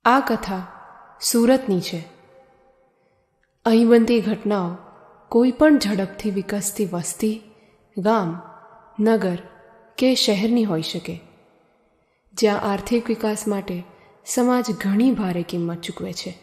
આ કથા સુરતની છે. અહીં બનતી ઘટનાઓ કોઈ પણ ઝડપથી વિકસતી વસ્તી, ગામ, નગર કે શહેરની હોઈ શકે, જ્યાં આર્થિક વિકાસ માટે સમાજ ઘણી ભારે કિંમત ચૂકવે છે.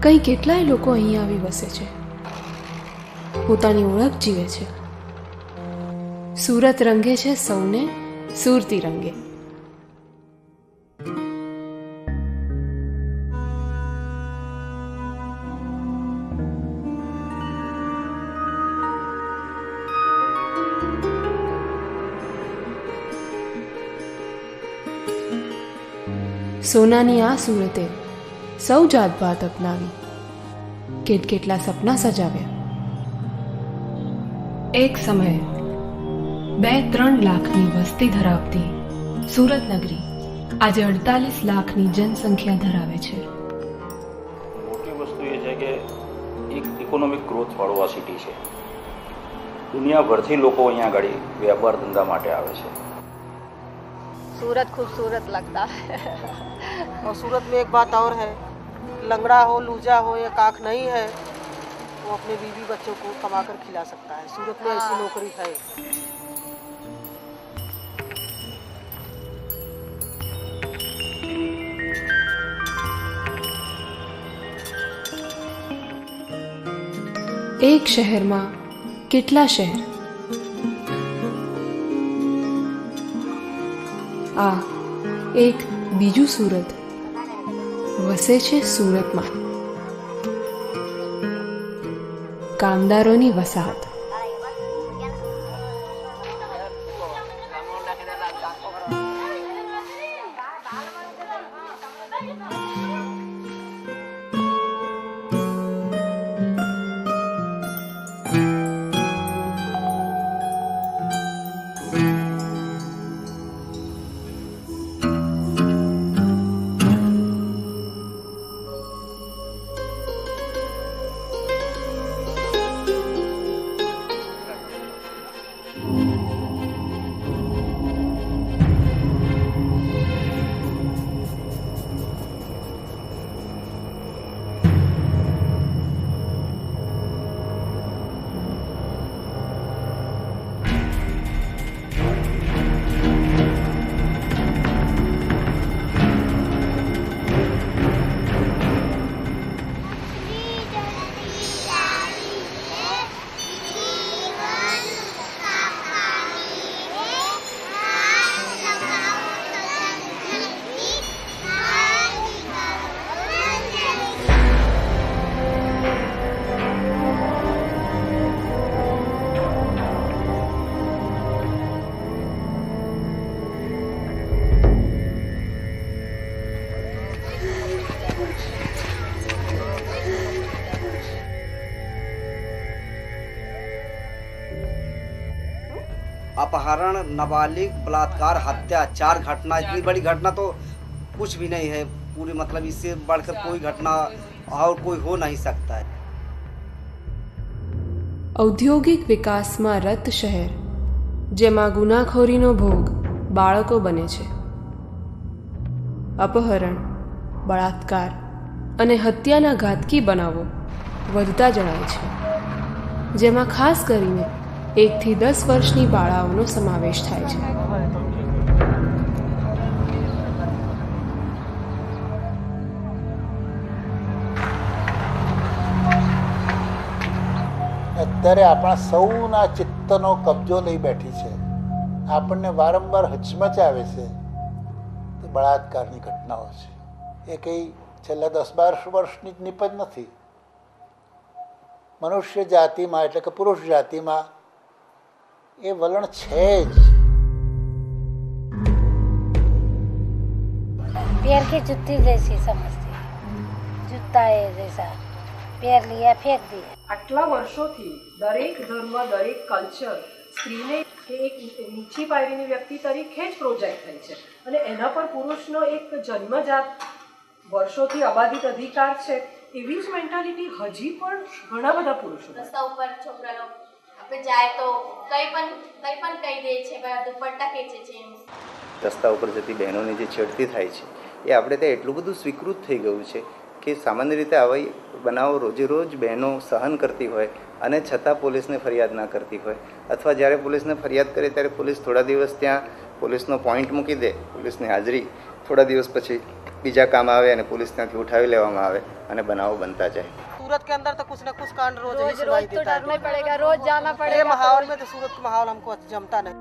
કંઈ કેટલાય લોકો અહીં આવી વસે છે, પોતાની ઓળખ જીવે છે. સુરત રંગે છે સૌને સુરતી રંગે. સોનાની આ સુરતે સૌ જાતભાત અપનાવી કેટલા સપના સજાવ્યા. એક સમયે 2-3 લાખની વસ્તી ધરાવતી સુરત નગરી આજે 48 લાખની જનસંખ્યા ધરાવે છે. મોટી વસ્તુ એ છે કે એક ઇકોનોમિક ગ્રોથ વાળું આ સિટી છે. દુનિયાભરથી લોકો અહીંયા આગળ વ્યાપાર ધંધા માટે આવે છે. सूरत खूबसूरत लगता है और सूरत में एक बात और है, लंगड़ा हो लूजा हो या काख नहीं है, वो अपने बीवी बच्चों को कमा कर खिला सकता है. सूरत में ऐसी नौकरी है. એક શહેરમાં કેટલા શહેર. આ એક બીજું સુરત વસે છે સુરતમાં. કામદારોની વસાહત. अपहरण, नाबालिग, बलात्कार, हत्या, 4 घटना. इतनी बड़ी घटना तो कुछ भी नहीं है. पूरी मतलब इससे बढ़कर कोई घटना और कोई हो नहीं सकता है. ઔદ્યોગિક વિકાસમાં રત શહેર, જેમાં ગુનાખોરીનો ભોગ બાળકો બને છે. અપહરણ, બળાત્કાર અને હત્યાના ઘાતકી બનાવો વધતા જણાય છે, જેમાં ખાસ કરીને 1 થી 10 વર્ષની બાળાઓનો સમાવેશ થાય છે. અત્યારે આપણા સૌના ચિત્તનો કબજો લઈ બેઠી છે. આપણને વારંવાર હચમચાવે છે તે બળાત્કારની ઘટનાઓ છે. એ કંઈ છેલ્લા 10-12 વર્ષની જ નિપજ નથી. મનુષ્ય જાતિમાં એટલે કે પુરુષ જાતિમાં એ વલણ છે જ. पैर की जुत्ती जैसी समझती है, जूता है जैसा, पैर लिया फेंक दिया. આટલા વર્ષોથી દરેક ધર્મ, દરેક કલ્ચર સ્ત્રીને એક નીચી પાયરીની વ્યક્તિ તરીકે જ પ્રોજેક્ટ થાય છે અને એના પર પુરુષનો એક જન્મજાત વર્ષોથી અબાધિત અધિકાર છે. એવી જ મેન્ટાલિટી હજી પણ ઘણા બધા પુરુષો રસ્તા ઉપર છોકરા લોકો આપણે જાય તો કંઈ પણ કહી દે છે, દુપટ્ટા ખેંચે છે. રસ્તા ઉપર જતી બહેનોની જે છેડતી થાય છે એ આપણે ત્યાં એટલું બધું સ્વીકૃત થઈ ગયું છે કે સામાન્ય રીતે આવી બનાવો રોજે રોજ બહેનો સહન કરતી હોય અને છતાં પોલીસને ફરિયાદ ના કરતી હોય, અથવા જ્યારે પોલીસને ફરિયાદ કરે ત્યારે પોલીસ થોડા દિવસ ત્યાં પોલીસનો પોઈન્ટ મૂકી દે, પોલીસની હાજરી, થોડા દિવસ પછી બીજા કામ આવે અને પોલીસ ત્યાંથી ઉઠાવી લેવામાં આવે અને બનાવો બનતા જાય. सूरत के अंदर तो कुछ न कुछ कांड रोज ही रोज सुनाई तो देता है. डरना पड़ेगा, रोज जाना ये पड़ेगा. माहौल में तो सूरत का माहौल हमको जमता नहीं.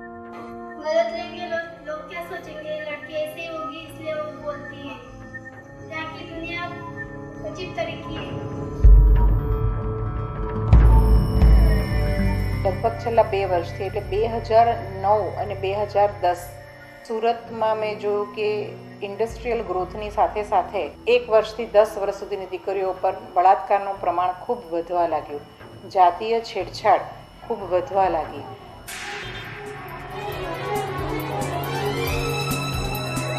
मदद लेंगे लोग क्या सोचेंगे, लड़की ऐसे होगी इसलिए वो बोलती है. यहाँ की दुनिया अजीब तरीके है. લગભગ છેલ્લા 2 વર્ષથી એટલે 2009 અને 2010 સુરતમાં મેં જોયું કે ઇન્ડસ્ટ્રીયલ ગ્રોથની સાથે સાથે 1 વર્ષથી 10 વર્ષ સુધીની દીકરીઓ પર બળાત્કારનું પ્રમાણ ખૂબ વધવા લાગ્યું, જાતીય છેડછાડ ખૂબ વધવા લાગી.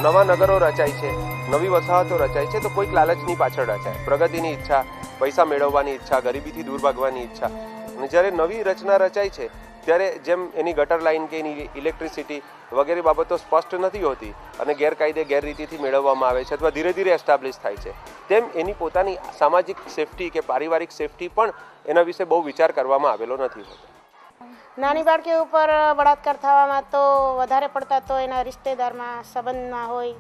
નવા નગરો રચાય છે, નવી વસાહતો રચાય છે તો કોઈક લાલચની પાછળ રચાય, પ્રગતિની ઈચ્છા, પૈસા મેળવવાની ઈચ્છા, ગરીબીથી દૂર ભાગવાની ઈચ્છા. અને જ્યારે નવી રચના રચાય છે ત્યારે જેમ એની ગટર લાઇન કે એની ઇલેક્ટ્રિસિટી વગેરે બાબતો સ્પષ્ટ નથી હોતી અને ગેરકાયદે ગેરરીતિથી મેળવવામાં આવે છે અથવા ધીરે ધીરે એસ્ટાબ્લિશ થાય છે, તેમ એની પોતાની સામાજિક સેફટી કે પારિવારિક સેફટી પણ એના વિશે બહુ વિચાર કરવામાં આવેલો નથી હોતો. નાની બાળકી ઉપર બળાત્કાર થવામાં તો વધારે પડતા તો એના રિશ્તેદારમાં સંબંધમાં હોય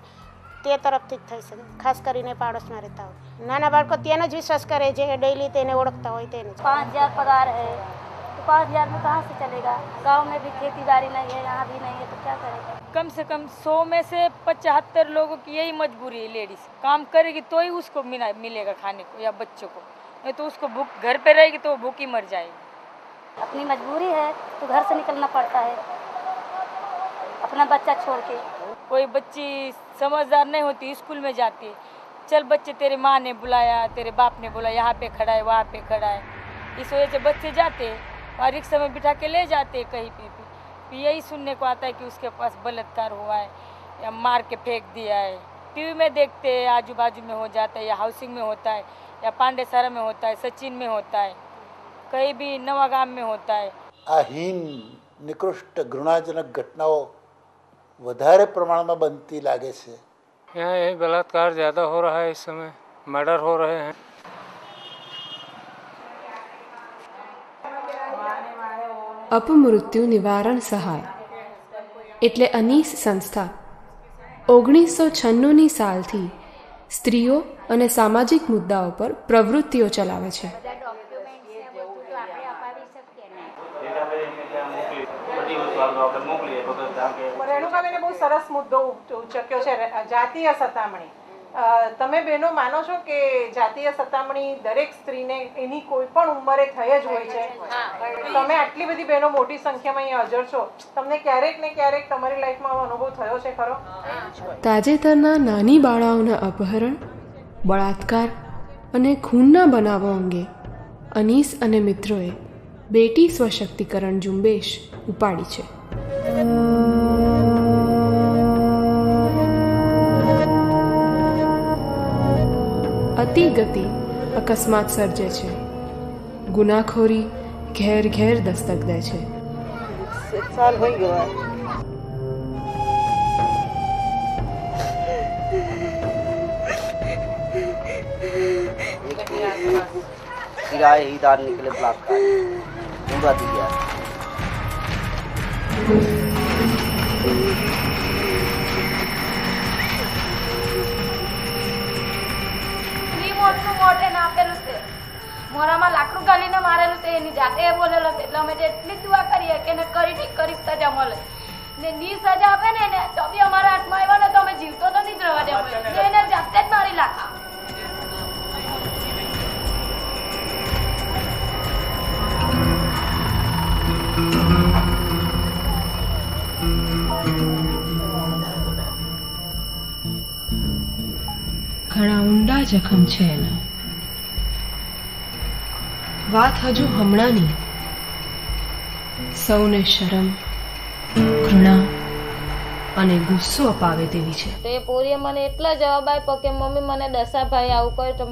તે તરફથી જ થઈ શકે, ખાસ કરીને પાડોશમાં રહેતા હોય. નાના બાળકો તેનો જ વિશ્વાસ કરે જે ડેઈલી તેને ઓળખતા હોય તેને. 5,000 पगार है तो 5,000 में कहाँ से चलेगा? गांव में भी खेती बाड़ी नहीं है, यहाँ भी नहीं है तो क्या करेगा? कम से कम 100 में से 75 लोगों की यही मजबूरी है. लेडीज काम करेगी तो ही उसको मिलेगा खाने को या बच्चों को, नहीं तो उसको भूख, घर पे रहेगी तो भूखी मर जाएगी. अपनी मजबूरी है तो घर से निकलना पड़ता है अपना बच्चा छोड़ के. कोई बच्ची समझदार नहीं होती, स्कूल में जाती है, चल बच्चे तेरे माँ ने बुलाया, तेरे बाप ने बुलाया, यहाँ पे खड़ा है, वहाँ पे खड़ा है, इस वजह से बच्चे जाते हैं और रिक्शा में बिठा के ले जाते हैं कहीं पे भी. यही सुनने को आता है कि उसके पास बलात्कार हुआ है या मार के फेंक दिया है. टीवी में देखते हैं, आजू बाजू में हो जाता है, या हाउसिंग में होता है, या पांडेसरा में होता है, सचिन में होता है, कहीं भी नवा गांव में होता है. આ હીન નિકૃષ્ટ ઘૃણાજનક ઘટનાઓ વધારે પ્રમાણમાં બનતી લાગે છે. यहाँ ये बलात्कार ज़्यादा हो रहा है, इस समय मर्डर हो रहे हैं. અપમૃત્યુ નિવારણ સહાય એટલે અનીસ સંસ્થા 1996ની સાલથી સ્ત્રીઓ અને સામાજિક મુદ્દાઓ પર પ્રવૃત્તિઓ ચલાવે છે. રેણુકાબેને બહુ સરસ મુદ્દો ઉચક્યો છે, જાતીય સતામણી. તમે બહેનો માનો છો કે જાતીય સતામણી દરેક સ્ત્રીને એની કોઈ પણ ઉંમરે થઈ જ હોય છે? તમે આટલી બધી બહેનો મોટી સંખ્યામાં અહીંયા હાજર છો, તમને ક્યારેક ને ક્યારેક તમારી લાઈફમાં આવો અનુભવ થયો છે ખરો? તાજેતરના નાની બાળાઓના અપહરણ, બળાત્કાર અને ખૂનના બનાવો અંગે અનીસ અને મિત્રોએ બેટી સ્વશક્તિકરણ ઝુંબેશ ઉપાડી છે. અતિગતિ અકસ્માત સર્જે છે, ગુનાખોરી ઘેર ઘેર દસ્તક દે છે. 1 साल हो गया है. किराए ही दार निकले बलात्कार पूरा दिया. મોઢે આપેલું છે, મોરામાં લાકડું ગાલીને મારેલું છે, એની જાતે બોલેલો છે. એટલે અમે એટલી દુઆ કરીએ કે એને કરી સજા મળે ને ની સજા આપે ને એને તો બી અમારા હાથમાં આવ્યો ને તો અમે જીવતો તો નહીં જ રહેવા દેવો, એને જાતે જ મારી નાખા. ઘણા ઊંડા જખમ છે એના. વાત હજુ હમણાંની. સૌને શરમ, ઘૃણા અને ગુસ્સો અપાવે તેવી છે. તો એ પોરીએ મને એટલા જવાબ આપ્યો કે મમ્મી મને દશાભાઈ આવું કહ્યું તો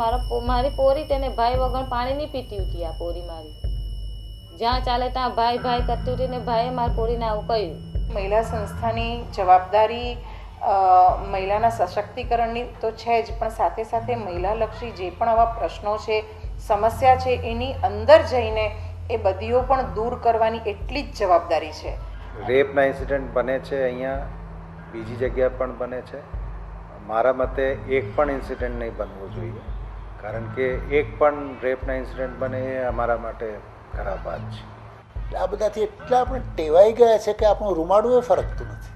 મારી પોરી તેને ભાઈ વગર પાણી નહીં પીતી હતી. આ પોરી મારી જ્યાં ચાલે ત્યાં ભાઈ ભાઈ કરતી હતી ને ભાઈએ મારી પોરીને આવું કહ્યું. મહિલા સંસ્થાની જવાબદારી મહિલાના સશક્તિકરણની તો છે જ, પણ સાથે સાથે મહિલાલક્ષી જે પણ આવા પ્રશ્નો છે, સમસ્યા છે, એની અંદર જઈને એ બધીઓ પણ દૂર કરવાની એટલી જ જવાબદારી છે. રેપના ઇન્સિડન્ટ બને છે અહીંયા, બીજી જગ્યાએ પણ બને છે. મારા મતે એક પણ ઇન્સિડન્ટ નહીં બનવો જોઈએ, કારણ કે એક પણ રેપના ઇન્સિડન્ટ બને એ અમારા માટે ખરાબ વાત છે. આ બધાથી એટલા આપણે ટેવાઈ ગયા છે કે આપણું રૂમાડું એ ફરકતું નથી.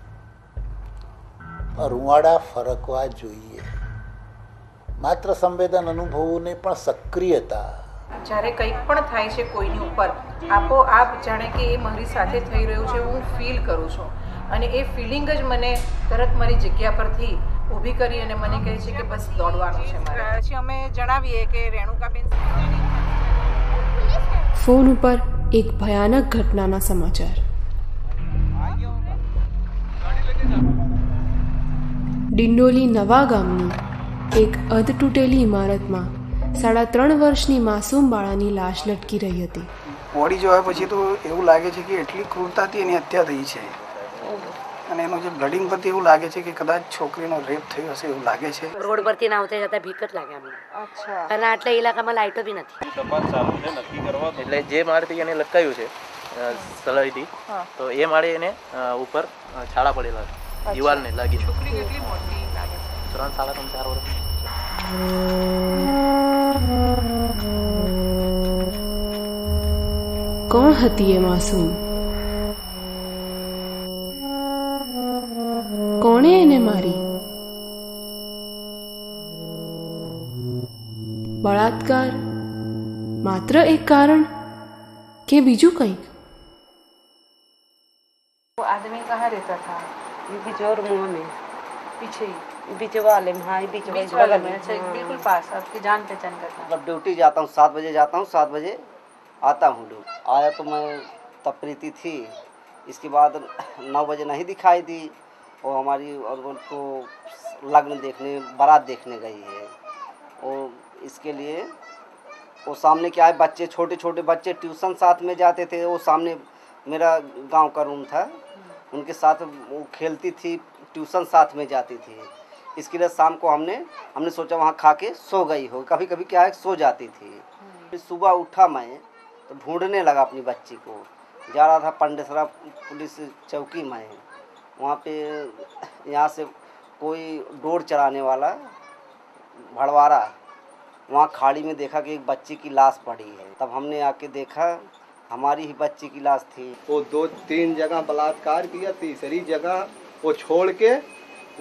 રૂવાડા ફરકવા જોઈએ. માત્ર સંવેદન અનુભવોને પણ સક્રિયતા. જ્યારે કંઈક પણ થાય છે કોઈની ઉપર, આપોઆપ જાણે કે એ મારી સાથે થઈ રહ્યું છે, હું ફીલ કરું છું, અને એ ફિલિંગ જ મને તરત મારી જગ્યા પરથી ઊભી કરી અને મને કહે છે કે બસ દોડવાનું છે મારે. પછી અમે જણાવીએ કે રેણુકાબેન. ફોન ઉપર એક ભયાનક ઘટનાના સમાચાર. ડિંડોલી નવા ગામની એક અધ તૂટેલી ઇમારતમાં 3.5 વર્ષની માસૂમ બાળાની લાશ લટકી રહી હતી. બોડી જોયા પછી તો એવું લાગે છે કે એટલી ક્રૂરતાથી એની હત્યા થઈ છે, અને એનું જે બ્લડિંગ પરથી એવું લાગે છે કે કદાચ છોકરીનો રેપ થયો હશે એવું લાગે છે. રોડ પરથી ના આવતા જતા ભીક જ લાગે અમને. અચ્છા. અને આટલા ઇલાકામાં લાઇટો બી નથી. તપાસ ચાલુ છે નક્કી કરવા. એટલે જે માળેથી એને લટકાયું છે સલાઈથી, તો એ માળે એને ઉપર છાળા પડેલા છે, દિવાલને લાગી. છોકરી કેટલી મોટી લાગે છે? 3, 3.5, 4 વર્ષ. કોણ હતી એ માસૂમ? કોણે એને મારી? બળાત્કાર માત્ર એક કારણ કે બીજું કંઈક? वो आदमी कहाँ रहता था? ये बिजोर मुँह में पीछे ही, बीच वाले में. हाँ, बीच वाले में. अच्छा, बिल्कुल पास. आपकी जान पहचान का था. मतलब ड्यूटी जाता हूँ 7 बजे जाता हूँ, 7 बजे आता हूँ ड्यूटी. आया तो मैं तब प्रीति थी, इसके बाद 9 बजे नहीं दिखाई दी, और हमारी और उनको लग्न देखने, बारात देखने गई है. और इसके लिए वो सामने क्या है, बच्चे छोटे छोटे बच्चे ट्यूशन साथ में जाते थे. वो सामने मेरा गांव का रूम था, उनके साथ वो खेलती थी, ट्यूशन साथ में जाती थी. इसके लिए शाम को हमने सोचा वहाँ खा के सो गई हो. कभी कभी क्या है सो जाती थी. फिर सुबह उठा मैं तो ढूंढने लगा अपनी बच्ची को. जा रहा था पंडेसरा पुलिस चौकी में, वहाँ पे यहाँ से कोई डोर चराने वाला भड़वारा, वहाँ खाड़ी में देखा कि एक बच्ची की लाश पड़ी है. तब हमने आके देखा हमारी ही बच्ची की लाश थी. वो 2-3 जगह बलात्कार किया, तीसरी जगह वो छोड़ के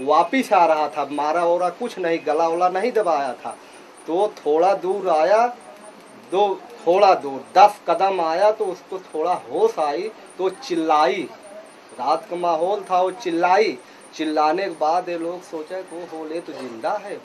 वापिस आ रहा था. मारा ओरा कुछ नहीं, गला वला नहीं दबाया था. तो थोड़ा दूर आया, थोड़ा दूर 10 कदम आया तो उसको थोड़ा होश आई तो चिल्लाई. रात का माहौल था, वो चिल्लाने के बाद ये लोग सोचा कि वो होले तो जिंदा है,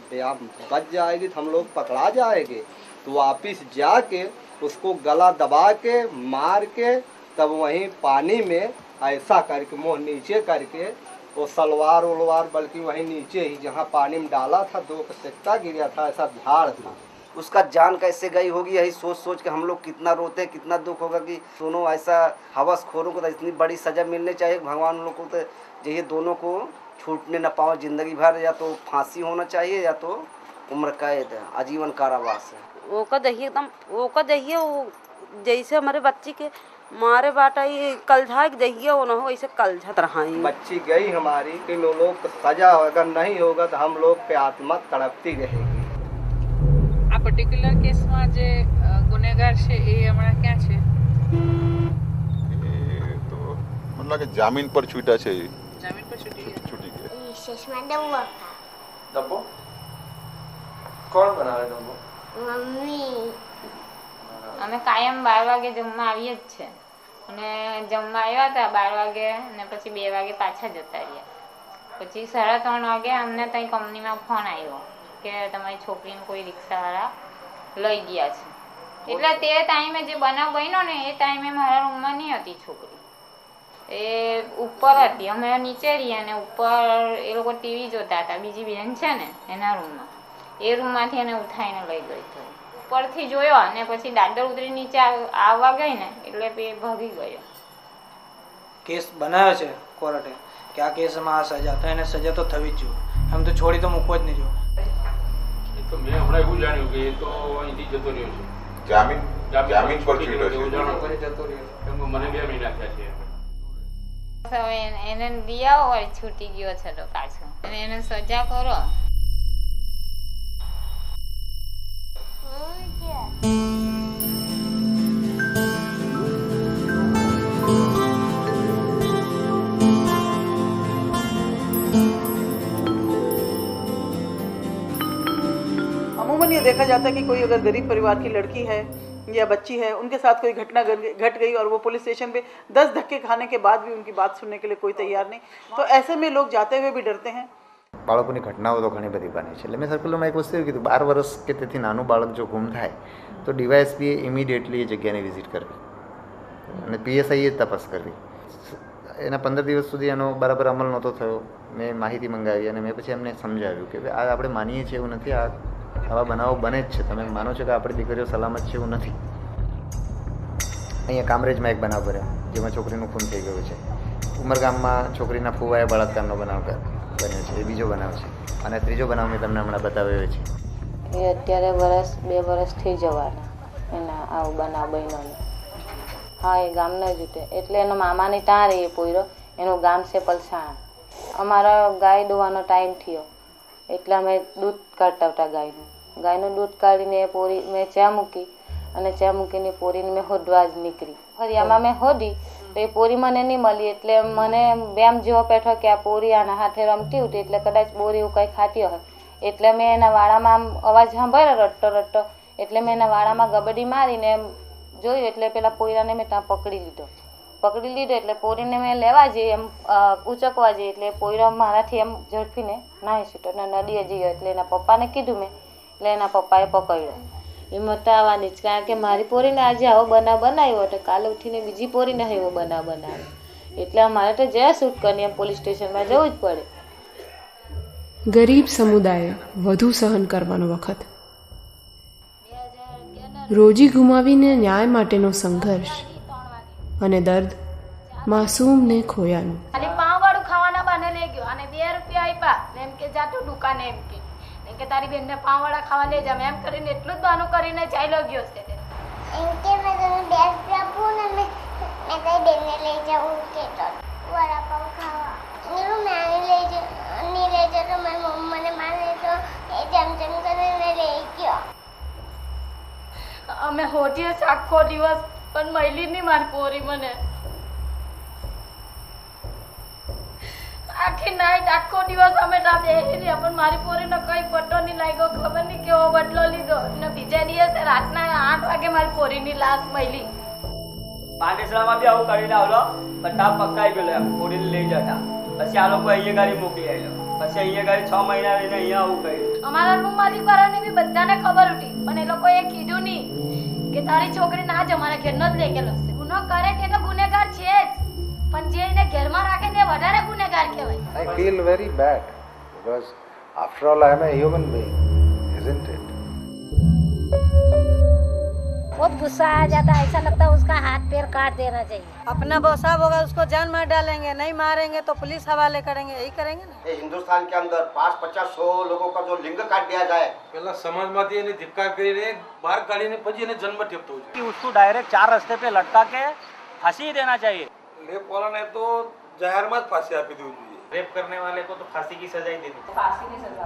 बच जाएगी तो हम लोग पकड़ा जाएंगे. तो वापिस जाके उसको गला दबा के मार के तब वहीं पानी में ऐसा करके मुँह नीचे करके वो सलवार उलवार बल्कि वहीं नीचे ही जहाँ पानी में डाला था 2 का सिक्का गिरा था, ऐसा झाड़ था. उसका जान कैसे गई होगी, यही सोच सोच के हम लोग कितना रोते हैं, कितना दुख होगा कि दोनों ऐसा हवसखोरों को तो इतनी बड़ी सज़ा मिलनी चाहिए. भगवान लोग को तो ये दोनों को छूटने न पाओ जिंदगी भर, या तो फांसी होना चाहिए या तो उम्र कैद, आजीवन कारावास. वो का दहिए एकदम, वो का दहिए वो जैसे हमारे बच्ची के मारे बाटा ये कलझा दहिए वो ना हो, ऐसे कलझत रहा. बच्ची गई हमारी कि वो लोग सजा अगर नहीं होगा तो हम लोग पे आत्मा तड़पती रहेगी. આ પર્ટિક્યુલર કેસમાં જે ગુનેગાર છે એ હમણાં ક્યાં છે? એ તો મને લાગે જામીન પર છૂટા છે. જામીન પર છૂટી ગયા. ચશ્મા દવા ડબ્બો કોણ બનાવે ડબ્બો? મમ્મી. અમે કાયમ 12 વાગે જમવા આવીએ જ છે, અને જમવા આવ્યા હતા 12 વાગે અને પછી 2 વાગે પાછા જતા રહ્યા. પછી 3:30 વાગે અમને ત્યાં કંપનીમાં ફોન આવ્યો કે તમારી છોકરીને કોઈ રિક્ષાવાળા લઈ ગયા છે. એટલે તે ટાઈમે જે બનાવ બન્યો ને એ ટાઈમે મારા રૂમમાં નહીં હતી છોકરી, એ ઉપર હતી, અમે નીચે રહીએ અને ઉપર એ લોકો ટીવી જોતા હતા, બીજી બેન છે ને એના રૂમમાં, એ રૂમમાંથી એને ઉઠાઈને લઈ ગઈ હતી. ઉપરથી જોયો અને પછી દાદર ઉતરી નીચે આવવા ગઈ ને એટલે ભાગી ગયો. કેસ બનાવ્યો છે કોર્ટે કે આ કેસમાં આ સજા, તો એને સજા તો થવી જ જોઈએ, એમ તો છોડી તો મૂકવો જ નહીં જોઈએ. તો મેં હમણાં એવું જાણ્યું કે એ તો અહીંથી જતો રહ્યો છે, જામીન પર છૂટ્યો છે. મને 2 મહિના થયા છે. હવે એને દિયા હોય છૂટી ગયો છે તો પાછો એને સજા કરો. अमूमन ये देखा जाता है कि कोई अगर गरीब परिवार की लड़की है या बच्ची है, उनके साथ कोई घटना घट गई और वो पुलिस स्टेशन पे 10 धक्के खाने के बाद भी उनकी बात सुनने के लिए कोई तैयार नहीं, तो ऐसे में लोग जाते हुए भी डरते हैं. બાળકોની ઘટનાઓ તો ઘણી બધી બની છે. એટલે મેં સર્કુલરમાં એક વસ્તુ એવું કીધું, 12 વર્ષ કે તેથી નાનું બાળક જો ગુમ થાય તો ડીવાયએસપીએ ઇમિડિયેટલી એ જગ્યાની વિઝિટ કરવી અને પીએસઆઈએ તપાસ કરવી. એના 15 દિવસ સુધી એનો બરાબર અમલ નહોતો થયો. મેં માહિતી મંગાવી અને મેં પછી એમને સમજાવ્યું કે આ આપણે માનીએ છીએ એવું નથી, આવા બનાવો બને જ છે, તમે માનો છો કે આપણી દીકરીઓ સલામત છે એવું નથી. અહીંયા કામરેજમાં એક બનાવ બન્યો જેમાં છોકરીનું ખૂન થઈ ગયું છે. ઉમરગામમાં છોકરીના ફુવાએ બળાત્કારનો બનાવ બન્યો છે, એ બીજો બનાવ છે. અને ત્રીજો બનાવ મેં તમને હમણાં બતાવ્યો છે. એ અત્યારે 2 વર્ષ થઈ જવાના એના આવું બનાવ બન્યો. હા, એ ગામના જ ઉઠે એટલે એનો મામાની ત્યાં રહે પોયરો, એનું ગામ છે પલસાણા. અમારા ગાય દોવાનો ટાઈમ થયો એટલે અમે દૂધ કાઢતા હતા ગાયનું દૂધ કાઢીને પોરી મેં ચા મૂકી અને ચા મૂકીને પોરીને મેં હોદવા જ નીકળી. ફરિયામાં મેં હોદી તો એ પોરી મને નહીં મળી એટલે મને બેમ જેવો બેઠો કે આ પોરી આના હાથે રમતી હતી એટલે કદાચ બોરી એવું કંઈ ખાતી હોય એટલે મેં એના વાળામાં આમ અવાજ સાંભળ્યો રડતો રડતો, એટલે મેં એના વાળામાં ગબડી મારીને એમ જોયું એટલે પેલા પોયરાને મેં ત્યાં પકડી લીધો એટલે પોરીને મેં લેવા જઈએ એમ ઉચકવા જઈએ એટલે પોયરો મારાથી એમ ઝડપીને નાહી છૂટ્યો ને નદીએ જઈએ એટલે એના પપ્પાને કીધું મેં, એટલે એના પપ્પાએ પકડ્યો. એમાં તો આવવાની જ, કારણ કે મારી પોરીને આજે આવો બનાવ બનાવ્યો એટલે કાલે ઉઠીને બીજી પોરીને એવો બનાવ બનાવ્યો એટલે અમારે તો જ્યાં શૂટ કરીને એમ પોલીસ સ્ટેશનમાં જવું જ પડે. ગરીબ સમુદાયે વધુ સહન કરવાનો વખત. રોજી ગુમાવીને ન્યાય માટેનો સંઘર્ષ અને દર્દ માસૂમને ખોયાનું. ખાલી પાવવાળું ખાવાના બહાને લઈ ગયો અને 2 રૂપિયા આપ્યા એમ કે જાતો દુકાને એમ કે તારી બેનને પાવવાળા ખાવા લઈ જામ એમ કરીને એટલું જ બહાનું કરીને ચાલ્યો ગયો છે. એમ કે મેં તને 2 રૂપિયા આપું ને મેં તારી બેનને લઈ જાઉં કહેતો વડાપાવ ખાવા. મેં નહીં લઈ જતો મારી મમ્મી મને મારે તો એ જેમ કરીને લઈ ગયો. અમે હોટીએ આખો દિવસ પણ મળી નહીં મારી પોરી મને. આખી નાઈટ આખો દિવસ અમે ત્યાં બેસી રહ્યા પણ મારી પોરીનો કઈ પટ્ટો નહીં લાગ્યો, ખબર નહીં કેવો બદલો લીધો ને બીજા દિવસે રાતના 8 વાગે મારી પોરીની લાશ મળી. પાંડેસરામાં બી આવું કરીને આવલો બધા પકડાઈ ગયેલો એમ પોરીને લઈ જતા. પછી આ લોકો અહીંયા ગાડી મોકલી આવેલો, પછી અહીંયા ગાડી 6 મહિના રહીને અહીંયા આવું કર્યું. અમારા રૂમ માલિક વાળાને બી બધાને ખબર હતી પણ એ લોકોએ કીધું નહીં કે તારી છોકરી ના જ અમારા ઘરનો જ લઈ ગયેલો છે. ગુનો કરે તે તો ગુનેગાર છે જ પણ જે એને ઘરમાં રાખે તે વધારે ગુનેગાર કહેવાય. I feel very bad because after all I am a human being, isn't it? बहुत गुस्सा आ जाता है, ऐसा लगता है उसका हाथ पैर काट देना चाहिए. अपना बौसाब होगा उसको जान मार डालेंगे, नहीं मारेंगे तो पुलिस हवाले करेंगे, यही करेंगे ना. हिंदुस्तान के अंदर 5-50-100 लोगों का जो लिंग काट दिया जाए, पहला समाजમાંથી એને ધિક્કાર કરીને બહાર કાઢીને પછી એને જન્મ ઠેપતો હોય कि उसको डायरेक्ट 4 रस्ते पे लटका के फांसी देना चाहिए. રેપ વાળાને તો જાહેરમાં જ ફાંસી આપી દેવી જોઈએ. रेप करने वाले को तो फांसी की सजा ही देनी चाहिए. फांसी की सजा.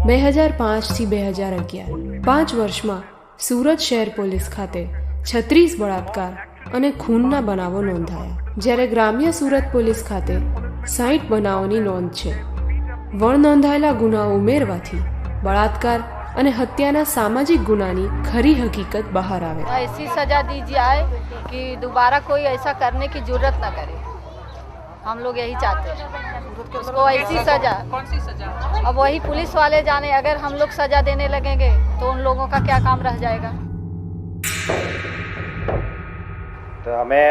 2005 થી 2011 5 વર્ષમાં સુરત શહેર પોલીસ ખાતે 36 બળાત્કાર અને ખૂનના બનાવો નોંધાયા, જ્યારે ગ્રામ્ય સુરત પોલીસ ખાતે 60 બનાવોની નોંધ છે. વણ નોંધાયેલા ગુનાઓ ઉમેરવાથી બળાત્કાર અને હત્યાના સામાજિક ગુનાની ખરી હકીકત બહાર આવે. ऐसी सजा दी जाए कि दोबारा कोई ऐसा करने की जरूरत ना करे. हम लोग यही चाहते हैं उसको ऐसी सजा. कौन सी सजा? अब वही पुलिस वाले जाने, अगर हम लोग सजा देने लगेंगे तो उन लोगों का क्या काम रह जाएगा. તો અમે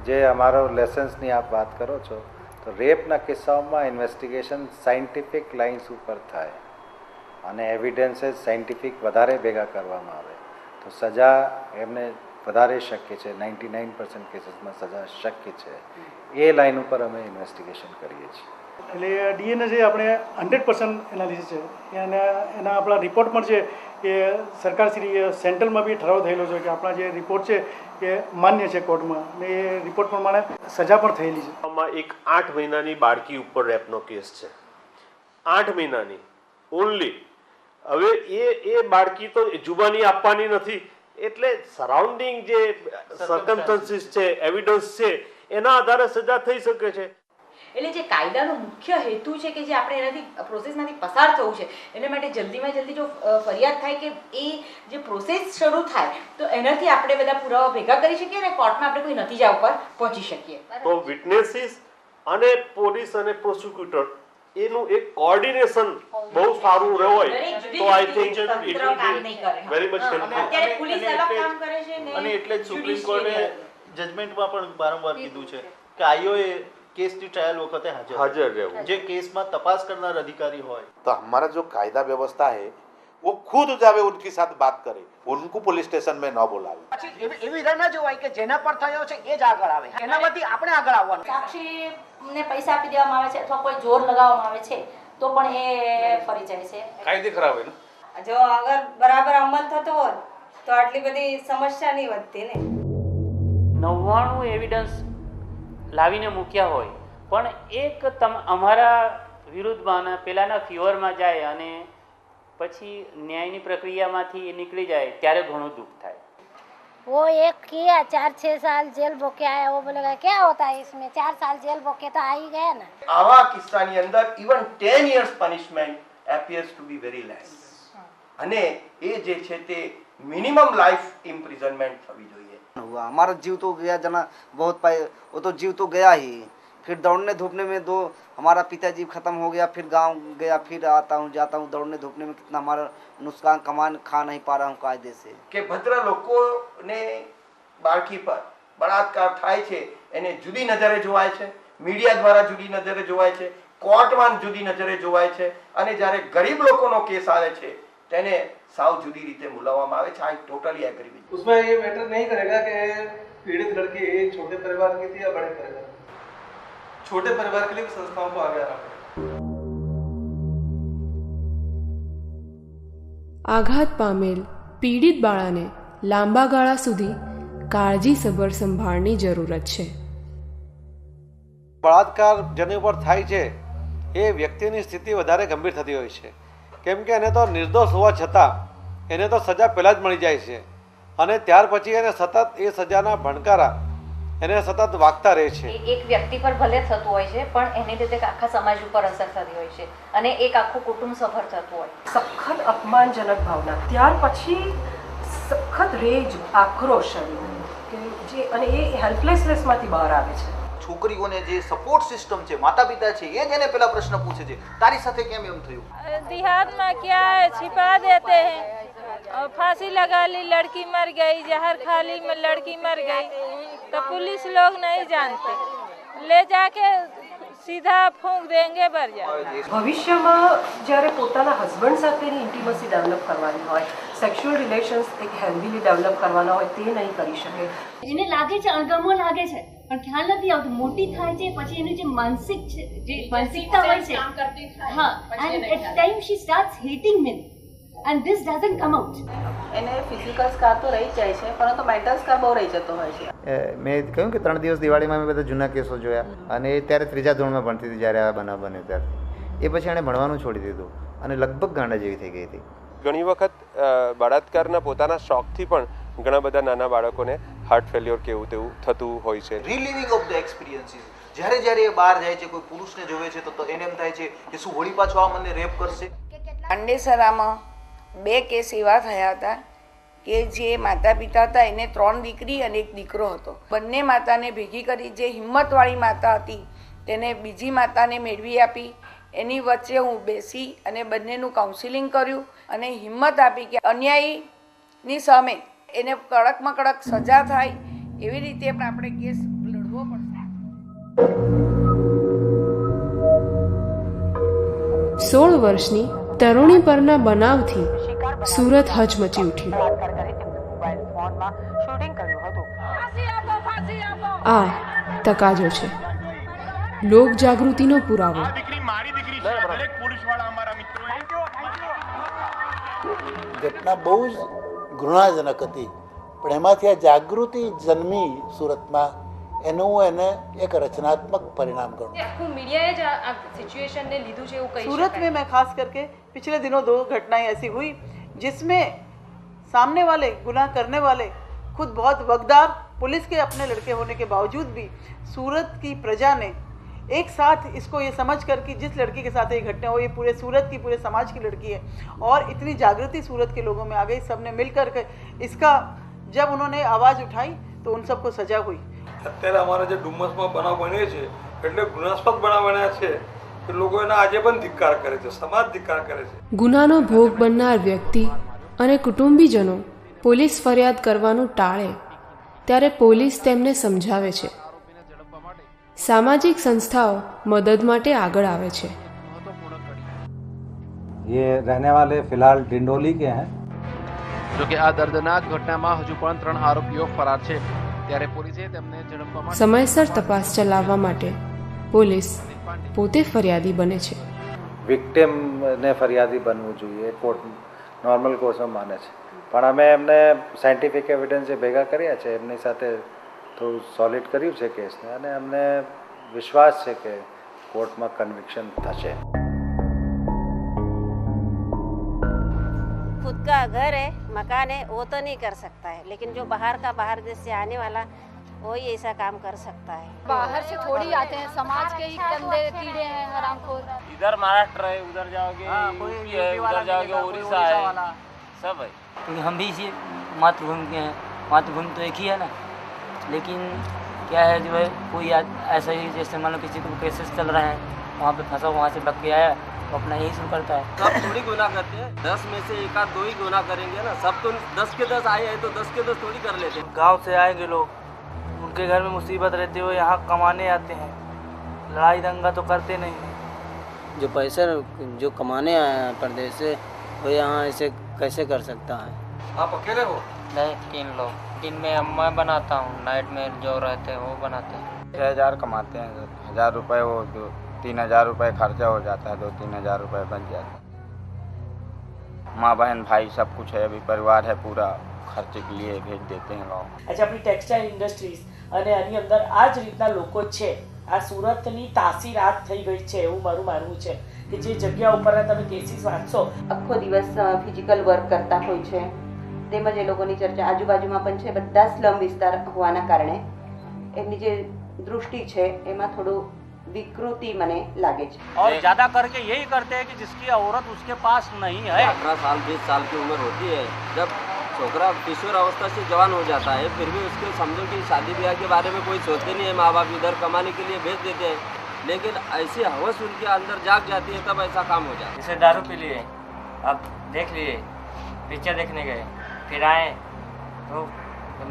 જે અમારો લેસન્સની આપ વાત કરો છો, તો રેપના કિસ્સાઓમાં ઇન્વેસ્ટિગેશન સાયન્ટિફિક લાઇન્સ ઉપર થાય અને એવિડન્સીસ સાયન્ટિફિક વધારે ભેગા કરવામાં આવે તો સજા એમને વધારે શક્ય છે. 99% કેસીસમાં સજા શક્ય છે. એ લાઇન ઉપર અમે ઇન્વેસ્ટિગેશન કરીએ છીએ. એટલે ડીએનએ જે આપણે 100% એનાલિસિસ છે એના આપણા રિપોર્ટ પણ છે એ સરકારશ્રી સેન્ટ્રલમાં બી ઠરાવ થયેલો છે કે આપણા જે રિપોર્ટ છે એ માન્ય છે કોર્ટમાં અને એ રિપોર્ટ પ્રમાણે સજા પણ થયેલી છે. આમાં એક 8 મહિનાની બાળકી ઉપર રેપનો કેસ છે. 8 મહિનાની ઓનલી. હવે એ બાળકી તો જુબાની આપવાની નથી, એટલે સરાઉન્ડિંગ જે સર્કમસ્ટન્સીસ છે, એવિડન્સ છે, એના આધારે સજા થઈ શકે છે. એટલે જે કાયદાનો મુખ્ય હેતુ છે કે જે આપણે એનાથી પ્રોસેસમાંથી પસાર થવું છે, એને માટે જલ્દીમાં જલ્દી જો ફરિયાદ થાય કે એ જે પ્રોસેસ શરૂ થાય તો એનાથી આપણે બધા પુરાવા ભેગા કરી શકીએ અને કોર્ટમાં આપણે કોઈ નતીજા ઉપર પહોંચી શકીએ. તો વિટનેસીસ અને પોલીસ અને પ્રોસિક્યુટર એનું એક કોઓર્ડિનેશન બહુ સારું હોય તો I think it will be very much helpful. અત્યારે પોલીસ અલગ કામ કરે છે અને એટલે જ સુપ્રીમ કોર્ટે જજમેન્ટમાં પણ વારંવાર કીધું છે કે આઈઓએ केस की ट्रायल वक्त हाजिर रहूं, जो केस में तपास करना अधिकारी हो. तो हमारा जो कायदा व्यवस्था है वो खुद जावे उनके साथ बात करे, उनको पुलिस स्टेशन में न बोलावे. એવી રીતે ન જોવાય કે જેના પર થયો છે એ જ આગળ આવે, એનામાંથી આપણે આગળ આવવાનું. સાક્ષીને પૈસા આપી દેવામાં આવે છે અથવા કોઈ જોર લગાવવામાં આવે છે તો પણ એ ફરી જાય છે. કાયદે ખરાબ હોય ને. જો અગર બરાબર અમલ થતો હોત તો આટલી બધી સમસ્યા નહીં વધતી ને. 99 એવિડન્સ લાવીને મૂક્યા હોય પણ એક અમારા વિરુદ્ધમાં પેલાના ફીવરમાં જાય અને પછી ન્યાયની પ્રક્રિયામાંથી નીકળી જાય ત્યારે ઘણું દુઃખ થાય. वो एक किया 4-6 साल जेल भोके आया, वो बोलेगा क्या होता है इसमें, 4 साल जेल भोके तो आ ही गया ना. આવા કિસ્સાની અંદર even 10 years punishment appears to be very less. અને એ જે છે તે મિનિમમ લાइफ इम्प्रिजनमेंट થવી જોઈએ. हमारा जीव तो गया जना बहुत पाए, वो तो जीव तो गया ही. फिर दौड़ने धूपने में दो हमारा पिताजी खत्म हो गया, फिर गांव गया, फिर आता हूँ जाता हूँ, दौड़ने धूपने में कितना हमारा नुकसान कमान खा नहीं पा रहा हूँ कायदे से. કે ભદ્ર લોકોને બાળકી પર બળાત્કાર થાય છે એને જુદી નજરે જોવાય છે, મીડિયા દ્વારા જુદી નજરે જોવાય છે, કોર્ટમાં જુદી નજરે જોવાય છે, અને જ્યારે ગરીબ લોકોનો કેસ આવે છે તેને साव जुदी रीते बुलावा આવે છે. I totally agree with. उसमें ये मैटर नहीं करेगा कि पीड़ित लड़की छोटे परिवार की थी या बड़े परिवार. छोटे परिवार के लिए संस्थाओं को आगे आना पड़ेगा. આઘાત પામેલ પીડિત બાળાને લાંબા ગાળા સુધી કાળજીસભર સંભાળની જરૂરત છે. બળાત્કાર જેની ઉપર થાય છે એ વ્યક્તિની સ્થિતિ વધારે ગંભીર થતી હોય છે, કેમ કે એને તો નિર્દોષ હોવા છતાં એને તો સજા પહેલાં જ મળી જાય છે અને ત્યાર પછી એને સતત એ સજાના ભણકારા એને સતત વાગતા રહે છે. એક વ્યક્તિ પર ભલે થતું હોય છે પણ એની રીતે આખા સમાજ ઉપર અસર થતી હોય છે અને એક આખું કુટુંબ સફર થતું હોય. સખત અપમાનજનક ભાવના, ત્યાર પછી સખત રેજ, આક્રોશ કે જે અને એ હેલ્પલેસનેસમાંથી બહાર આવે છે. છોકરીઓને જે સપોર્ટ સિસ્ટમ છે, માતા પિતા છે, એ જ એને પેલા પ્રશ્ન પૂછે છે તારી સાથે કેમ એમ થયું. देहात में क्या है छिपा देते हैं और फांसी लगा ली, लड़की मर गई, जहर खा ली, लड़की मर गई, तो पुलिस लोग नहीं जानते, ले जाके સીધા ફૂંક દેંગે ભર જાય. ભવિષ્યમાં જ્યારે પોતાના હસબન્ડ સાથેની ઇન્ટિમસી ડેવલપ કરવાની હોય, સેક્સ્યુઅલ રિલેશન્સ એક હેલ્ધીલી ડેવલપ કરવાના હોય, તે નહીં કરી શકે. એને લાગે છે અણગમો લાગે છે પણ ખ્યાલ નથી આવતો. મોટી થાય છે પછી એનું જે માનસિક છે, જે માનસિકતા હોય છે, હા, and at time she starts hating men and this doesn't come out. એને ફિઝિકલ સ્કાર તો રહી જાય છે પરંતુ મેન્ટલ સ્કાર બહુ રહી જતો હોય છે. મેં કહ્યું કે 3 દિવસ દિવાળીમાં મેં બધા જૂના કેસો જોયા અને એ ત્યારે 3જા ધોરણમાં ભણતી હતી જ્યારે આ બનાવ બન્યો ત્યારે. એ પછી એણે ભણવાનું છોડી દીધું અને લગભગ ગાંડા જેવી થઈ ગઈ હતી. ઘણી વખત બળાત્કારના પોતાના શોખથી પણ ઘણા બધા નાના બાળકોને હાર્ટ ફેલ્યોર કે એવું તેવું થતું હોય છે. રિલિવિંગ ઓફ ધ એક્સપિરિયન્સીસ. જ્યારે એ બહાર જાય છે, કોઈ પુરુષને જોવે છે તો એને એમ થાય છે કે શું વળી પાછો આ મને રેપ કરશે. પાંડેસરામાં 2 કેસ એવા થયા હતા કે જે માતા પિતા હતા એને 3 દીકરી અને 1 દીકરો હતો. બંને માતાને ભેગી કરી જે હિંમતવાળી માતા હતી તેને બીજી માતાને મેળવી આપી. એની વચ્ચે હું બેસી અને બંનેનું કાઉન્સિલિંગ કર્યું અને હિંમત આપી કે અન્યાયની સામે એને કડકમાં કડક સજા થાય એવી રીતે પણ આપણે કેસ લડવો પડશે. 16 વર્ષની તરુણી પરના બનાવથી સુરત હચમચી ઉઠ્યું. આ તકાજો છે, લોક જાગૃતિનો પુરાવો. ઘટના બહુ જ ઘૃણાજનક હતી, પણ એમાંથી આ જાગૃતિ જન્મી સુરતમાં, એનું હું એને એક રચનાत्मक परिणाम गणूं. सूरत में मैं खास करके पिछले दिनों 2 घटनाएं ऐसी हुई जिसमें सामने वाले गुनाह करने वाले खुद बहुत वकदार पुलिस के अपने लड़के होने के बावजूद भी सूरत की प्रजा ने एक साथ इसको ये समझ कर कि जिस लड़की के साथ ये घटना हुई पूरे सूरत की, पूरे समाज की लड़की है, और इतनी जागृति सूरत के लोगों में आ गई. सबने मिलकर के इसका जब उन्होंने आवाज़ उठाई तो उन सबको सजा हुई. અત્યારે અમારા જે ડુમસમાં બનાવ બન્યો છે એટલે ગુનાસ્પદ બનાવ બન્યા છે કે લોકો એના આજે પણ ધિક્કાર કરે છે, સમાજ ધિક્કાર કરે છે. ગુનાનો ભોગ બનનાર વ્યક્તિ અને કુટુંબીજનો પોલીસ ફરિયાદ કરવાનું ટાળે ત્યારે પોલીસ તેમને સમજાવે છે. સામાજિક સંસ્થાઓ મદદ માટે આગળ આવે છે. ये रहने वाले फिलहाल डिंडोली के हैं. જો કે આ દર્દનાક ઘટનામાં હજુ પણ 3 આરોપીઓ ફરાર છે, ત્યારે પોલીસે તેમને ઝડપવા માટે સમયસર તપાસ ચલાવવા માટે પોલીસ પોતે ફરિયાદી બને છે. વિક્ટિમને ફરિયાદી બનવું જોઈએ, કોર્ટ નોર્મલ કોર્સમાં માને છે, પણ અમે એમને સાયન્ટિફિક એવિડન્સ જે ભેગા કર્યા છે એમની સાથે થોડું સોલિડ કર્યું છે કેસને, અને અમને વિશ્વાસ છે કે કોર્ટમાં કન્વિક્શન થશે. खुद का घर है, मकान है, वो तो नहीं कर सकता है, लेकिन जो बाहर का, बाहर देश से आने वाला वही ऐसा काम कर सकता है. बाहर से थोड़ी आते हैं, समाज के ही गंदे कीड़े हैं, हरामखोर. इधर महाराष्ट्र है, उधर जाओगे यूपी है, उधर जाओगे उड़ीसा है, सब है. क्योंकि हम भी इसी मातृभूमि के हैं, मातृभूमि तो एक ही है ना, लेकिन क्या है जो है कोई ऐसा ही जैसे मान लो किसी को केसेस चल रहे हैं, वहाँ पे फंसा, वहाँ से भग के आया तो अपना यही शुरू करता है. सब थोड़ी गुनाह करते हैं, 10 में से 1-2 ही गुनाह करेंगे ना, सब तो 10 के 10 आए हैं तो 10 के 10 थोड़ी कर लेते हैं. गांव से आएंगे लोग, उनके घर में मुसीबत रहती है, वो यहाँ कमाने आते हैं, लड़ाई दंगा तो करते नहीं. जो पैसे जो कमाने आए हैं प्रदेश से, वो यहाँ ऐसे कैसे कर सकता है. आप अकेले हो? नहीं, 3 लोग. दिन में मैं बनाता हूँ, नाइट में जो रहते हैं वो बनाते हैं. 6,000 कमाते हैं, 1,000 रुपये वो 3,000 रुपये खर्चा हो जाता है, 2-3 हज़ार रुपये बच जाता है. माँ बहन भाई सब कुछ है, अभी परिवार है पूरा, खर्चे के लिए भेज देते हैं गाँव. આજે આપણી ટેક્સટાઇલ ઇન્ડસ્ટ્રીઝ અને આની અંદર આ જ રીતના લોકો છે. આ સુરતની તાસીર આજ થઈ ગઈ છે એવું મારું માનવું છે કે જે જગ્યા ઉપરના તમે કેસીસ વાંચશો, આખો દિવસ ફિઝિકલ વર્ક કરતા હોય છે, તેમજ એ લોકોની ચર્ચા આજુબાજુમાં પણ છે. બધા સ્લમ વિસ્તાર હોવાના કારણે એમની જે દૃષ્ટિ છે એમાં થોડું विकृति मने लागे छे. और ज्यादा करके यही करते हैं कि जिसकी औरत उसके पास नहीं है. 18 साल 20 साल की उम्र होती है, जब छोकरा किशोर अवस्था से जवान हो जाता है, फिर भी उसके समझो कि शादी ब्याह के बारे में कोई सोचते नहीं है. माँ बाप इधर कमाने के लिए भेज देते हैं, लेकिन ऐसी हवस उनके अंदर जाग जाती है, तब ऐसा काम हो जाता है. जैसे दारू पी लिए, अब देख लिए, पिक्चर देखने गए, फिर आए तो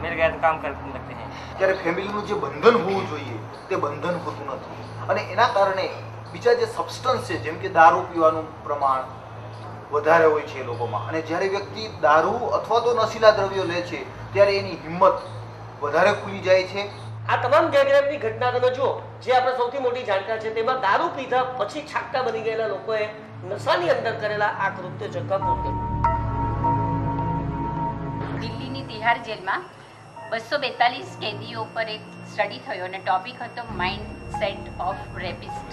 मिल गए तो काम करने लगते हैं. ત્યારે ફેમિલીનું જે બંધન હોવું જોઈએ તે બંધન હોતું નથી, અને એના કારણે બીજા જે સબસ્ટન્સ છે જેમ કે દારૂ પીવાનું પ્રમાણ વધારે હોય છે એ લોકોમાં, અને જ્યારે વ્યક્તિ દારૂ અથવા તો નશીલા દ્રવ્યો લે છે ત્યારે એની હિંમત વધારે ખુલી જાય છે. આ તમામ ગેરરેપની ઘટના તમે જુઓ, જે આપણે સૌથી મોટી જાણકાર છે, તેમાં દારૂ પીધા પછી છાકટા બની ગયેલા લોકોએ નશાની અંદર કરેલા આ કૃત્ય ચક્કાભૂત કર્યું. દિલ્હીની તિહાર જેલમાં 242 કેદીઓ પર એક સ્ટડી થયો અને ટોપિક હતો માઇન્ડ સેટ ઓફ રેપિસ્ટ,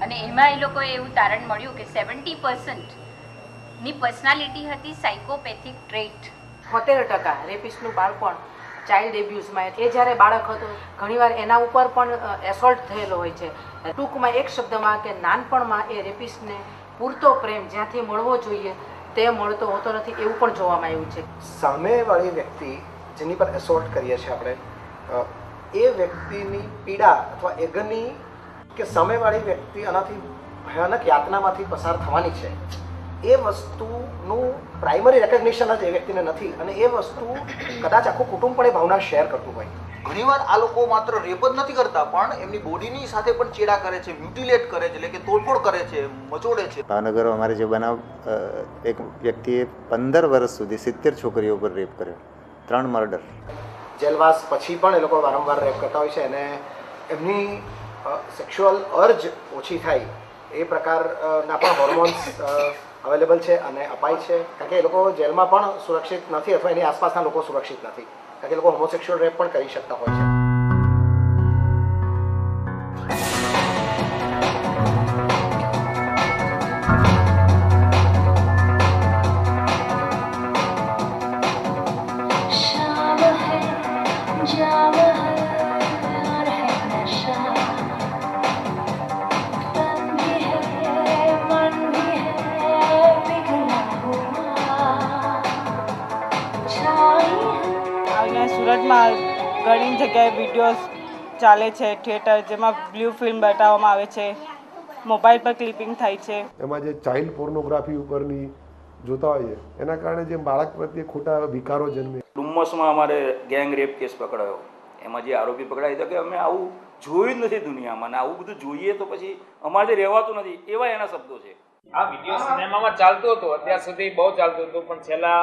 અને એમાં એ લોકોએ એવું તારણ મળ્યું કે 70% ની પર્સનાલિટી હતી સાયકોપેથિક ટ્રેટ. 70% રેપિસ્ટનું બાળપણ ચાઇલ્ડ એબ્યુઝમાં, એ જ્યારે બાળક હતો ઘણીવાર એના ઉપર પણ એસોલ્ટ થયેલો હોય છે. ટૂંકમાં એક શબ્દમાં કે નાનપણમાં એ રેપિસ્ટને પૂરતો પ્રેમ જ્યાંથી મળવો જોઈએ તે મળતો હોતો નથી એવું પણ જોવામાં આવ્યું છે. સામેવાળી વ્યક્તિ જેની પર એસોલ્ટ કરીએ છીએ આપણે, એ વ્યક્તિની પીડા અથવા એગની કે સામેવાળી વ્યક્તિ આનાથી ભયાનક યાતનામાંથી પસાર થવાની છે, એ વસ્તુનું પ્રાઇમરી રેકગ્નિશન જ એ વ્યક્તિને નથી, અને એ વસ્તુ કદાચ આખું કુટુંબ પણ એ ભાવના શેર કરતું હોય. ઘણીવાર આ લોકો માત્ર રેપ જ નથી કરતા પણ એમની બોડીની સાથે પણ ચેડા કરે છે, મ્યુટિલેટ કરે છે, એટલે કે તોડફોડ કરે છે, મચોડે છે. ભાવનગર અમારે જે બનાવ એક વ્યક્તિએ 15 વર્ષ સુધી 70 છોકરીઓ પર રેપ કર્યો, 3 મર્ડર. જેલવાસ પછી પણ એ લોકો વારંવાર રેપ કરતા હોય છે અને એમની સેક્સ્યુઅલ અર્જ ઓછી થાય એ પ્રકારના પણ હોર્મોન્સ અવેલેબલ છે અને અપાય છે, કારણ કે એ લોકો જેલમાં પણ સુરક્ષિત નથી અથવા એની આસપાસના લોકો સુરક્ષિત નથી, કારણ કે એ લોકો હોમોસેક્સ્યુઅલ રેપ પણ કરી શકતા હોય છે. સુરતમાં ઘણી જગ્યાએ વિડીયોઝ ચાલે છે, થિયેટર જેમાં બ્લુ ફિલ્મ બતાવવામાં આવે છે, મોબાઈલ પર ક્લિપિંગ થાય છે. એમાં જે ચાઇલ્ડ પોર્નોગ્રાફી ઉપરની જોતા હોઈએ એના કારણે જે બાળક પ્રત્યે ખોટા વિકારો જન્મે. ડુમ્મસમાં અમારે ગેંગ રેપ કેસ પકડાયો, એમાં જે આરોપી પકડાય તો કે અમે આવું જોયું જ નથી દુનિયામાં, આવું બધું જોઈએ તો પછી અમારે રહેવાતું નથી, એવા એના શબ્દો છે. આ વિડીયો સિનેમામાં ચાલતું હતું, અત્યાર સુધી બહુ ચાલતું હતું, પણ છેલ્લા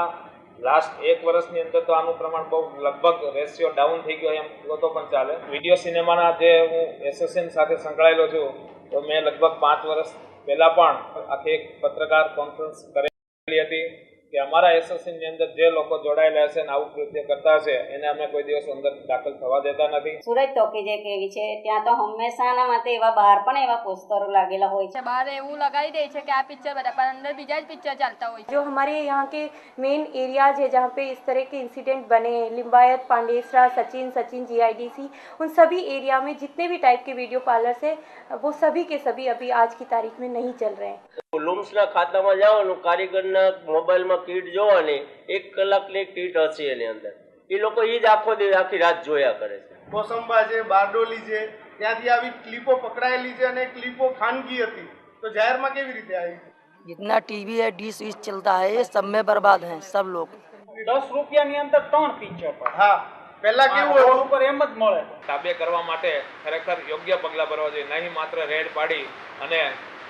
લાસ્ટ 1 વર્ષની અંદર તો આનું પ્રમાણ બહુ લગભગ રેશિયો ડાઉન થઈ ગયો એમ તો પણ ચાલે. વિડીયો સિનેમાના જે હું એસોસિએશન સાથે સંકળાયેલો છું તો મેં લગભગ 5 વર્ષ પહેલાં પણ આખી એક પત્રકાર કોન્ફરન્સ કરેલી હતી કે અમારા એસોસિએશનની અંદર જે લોકો જોડાયેલા હશે ને આવું કૃત્ય કરતા હશે એને અમે કોઈ દિવસ અંદર દાખલ થવા દેતા નથી. સુરત ટોકી જે કેવી છે ત્યાં તો હંમેશાના માટે એવા બહાર પણ એવા પોસ્ટરો લાગેલા હોય છે. બહાર એવું લગાવી દે છે કે આ પિક્ચર बता, पर अंदर बीजा पिक्चर चलता हुआ. जो हमारे यहाँ के मेन एरियाज है जहाँ पे इस तरह के इंसिडेंट बने हैं, लिम्बायत, पांडेसरा, सचिन GIDC, उन सभी एरिया में जितने भी टाइप के वीडियो पार्लर्स है वो सभी के सभी अभी आज की तारीख में नहीं चल रहे हैं. લૂમ્સના ખાતામાં જવાનું, કારીગરના મોબાઈલમાં કીટ જોવાની, 1 કલાકની કીટ હશે એની અંદર, એ લોકો એ જ આખી રાત જોયા કરે છે. કોસંબા છે, બારડોલી છે, ત્યાંથી આવી ક્લિપો પકડાયેલી છે અને ક્લિપો ખાનગી હતી, તો જાહેરમાં કેવી રીતે આવી? जितना टीवी है डिश विश चलता है ये सब में बर्बाद हैं सब लोग. 10 રૂપિયાની અંદર 3 પિક્ચર પર. હા, પહેલા કેવું રોડ ઉપર એમ જ મળે. તાબે કરવા માટે ખરેખર યોગ્ય પગલાં ભરવા જોઈએ, નહીં માત્ર રેડ પાડી અને